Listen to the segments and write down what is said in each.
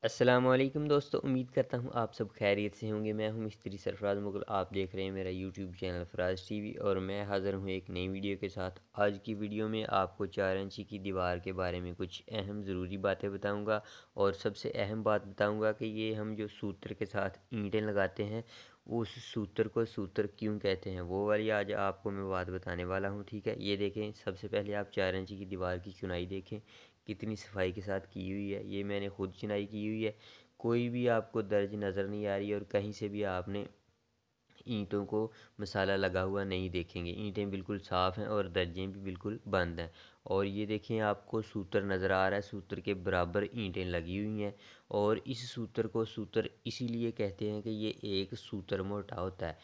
अस्सलामुअलैकुम दोस्तों, उम्मीद करता हूँ आप सब खैरियत से होंगे। मैं हूँ मिस्त्री सरफराज मुगल। आप देख रहे हैं मेरा यूट्यूब चैनल फराज टीवी और मैं हाज़िर हूँ एक नई वीडियो के साथ। आज की वीडियो में आपको 4 इंची की दीवार के बारे में कुछ अहम ज़रूरी बातें बताऊँगा और सबसे अहम बात बताऊँगा कि ये हम जो सूत्र के साथ ईंटें लगाते हैं उस सूत्र को सूत्र क्यों कहते हैं, वो वाली आज आपको मैं बात बताने वाला हूँ। ठीक है, ये देखें, सबसे पहले आप 4 इंची की दीवार की चुनाई देखें कितनी सफाई के साथ की हुई है। ये मैंने खुद चिनाई की हुई है, कोई भी आपको दर्ज नज़र नहीं आ रही है और कहीं से भी आपने ईंटों को मसाला लगा हुआ नहीं देखेंगे। ईंटें बिल्कुल साफ़ हैं और दर्जें भी बिल्कुल बंद हैं। और ये देखें, आपको सूत्र नज़र आ रहा है, सूत्र के बराबर ईंटें लगी हुई हैं। और इस सूत्र को सूत्र इसीलिए कहते हैं कि ये एक सूत्र मोटा होता है।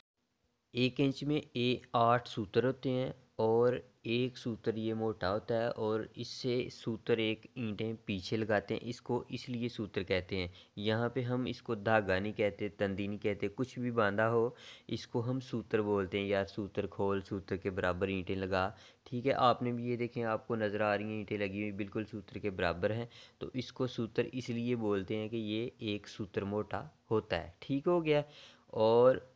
1 इंच में 8 सूत्र होते हैं और एक सूत्र ये मोटा होता है और इससे सूत्र एक ईंटें पीछे लगाते हैं। इसको इसलिए सूत्र कहते हैं। यहाँ पे हम इसको धागा नहीं कहते, तंदी नहीं कहते, कुछ भी बांधा हो इसको हम सूत्र बोलते हैं। यार सूत्र खोल, सूत्र के बराबर ईंटें लगा। ठीक है, आपने भी ये देखें, आपको नज़र आ रही हैं ईंटें लगी हुई बिल्कुल सूत्र के बराबर हैं, तो इसको सूत्र इसलिए बोलते हैं कि ये एक सूत्र मोटा होता है। ठीक हो गया। और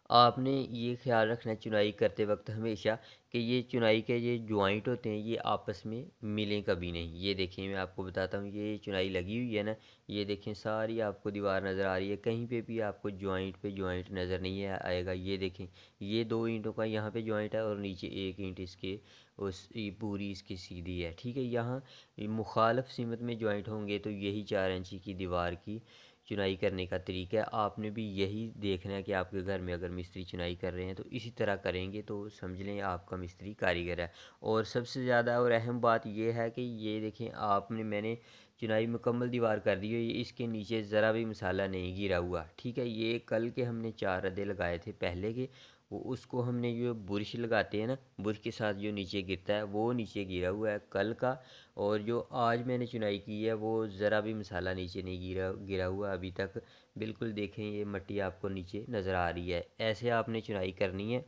आपने ये ख्याल रखना चुनाई करते वक्त हमेशा कि ये चुनाई के ये जॉइंट होते हैं ये आपस में मिलें कभी नहीं। ये देखें, मैं आपको बताता हूँ, ये चुनाई लगी हुई है ना, ये देखें सारी आपको दीवार नज़र आ रही है, कहीं पे भी आपको जॉइंट पे जॉइंट नज़र नहीं आएगा। ये देखें, ये 2 ईंटों का यहाँ पे जॉइंट है और नीचे एक ईंट इसके उस पूरी इसकी सीधी है। ठीक है, यहाँ मुखालफ सिमत में जॉइंट होंगे तो यही 4 इंची की दीवार की चुनाई करने का तरीका है। आपने भी यही देखना है कि आपके घर में अगर मिस्त्री चुनाई कर रहे हैं तो इसी तरह करेंगे तो समझ लें आपका मिस्त्री कारीगर है। और सबसे ज़्यादा और अहम बात यह है कि ये देखें, आपने मैंने चुनाई मुकम्मल दीवार कर दी है, ये इसके नीचे ज़रा भी मसाला नहीं गिरा हुआ। ठीक है, ये कल के हमने 4 रद्दे लगाए थे पहले के, वो उसको हमने जो बुरश लगाते हैं ना, बुरश के साथ जो नीचे गिरता है वो नीचे गिरा हुआ है कल का। और जो आज मैंने चुनाई की है वो ज़रा भी मसाला नीचे नहीं गिरा गिरा हुआ अभी तक। बिल्कुल देखें, ये मिट्टी आपको नीचे नज़र आ रही है। ऐसे आपने चुनाई करनी है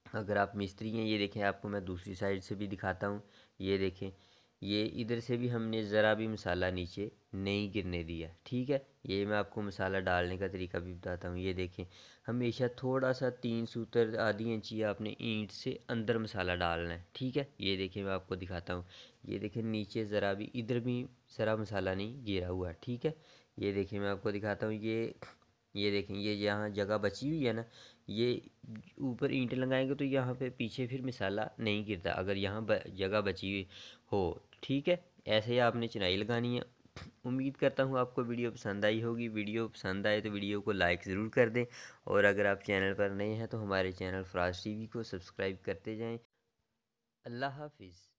अगर आप मिस्त्री हैं। ये देखें, आपको मैं दूसरी साइड से भी दिखाता हूँ। ये देखें, ये इधर से भी हमने ज़रा भी मसाला नीचे नहीं गिरने दिया। ठीक है, ये मैं आपको मसाला डालने का तरीका भी बताता हूँ। ये देखें, हमेशा थोड़ा सा 3 सूत्र आधी इंची आपने ईंट से अंदर मसाला डालना है। ठीक है, ये देखें, मैं आपको दिखाता हूँ। ये देखें, नीचे ज़रा भी, इधर भी ज़रा मसाला नहीं गिरा हुआ। ठीक है, ये देखें, मैं आपको दिखाता हूँ। ये देखें, ये यहाँ जगह बची हुई है ना, ये ऊपर ईंटें लगाएंगे तो यहाँ पे पीछे फिर मिसाला नहीं गिरता अगर यहाँ जगह बची हुई हो। ठीक है, ऐसे ही आपने चिनाई लगानी है। उम्मीद करता हूँ आपको वीडियो पसंद आई होगी। वीडियो पसंद आए तो वीडियो को लाइक ज़रूर कर दें और अगर आप चैनल पर नए हैं तो हमारे चैनल फराज टीवी को सब्सक्राइब करते जाएं। अल्लाह हाफिज़।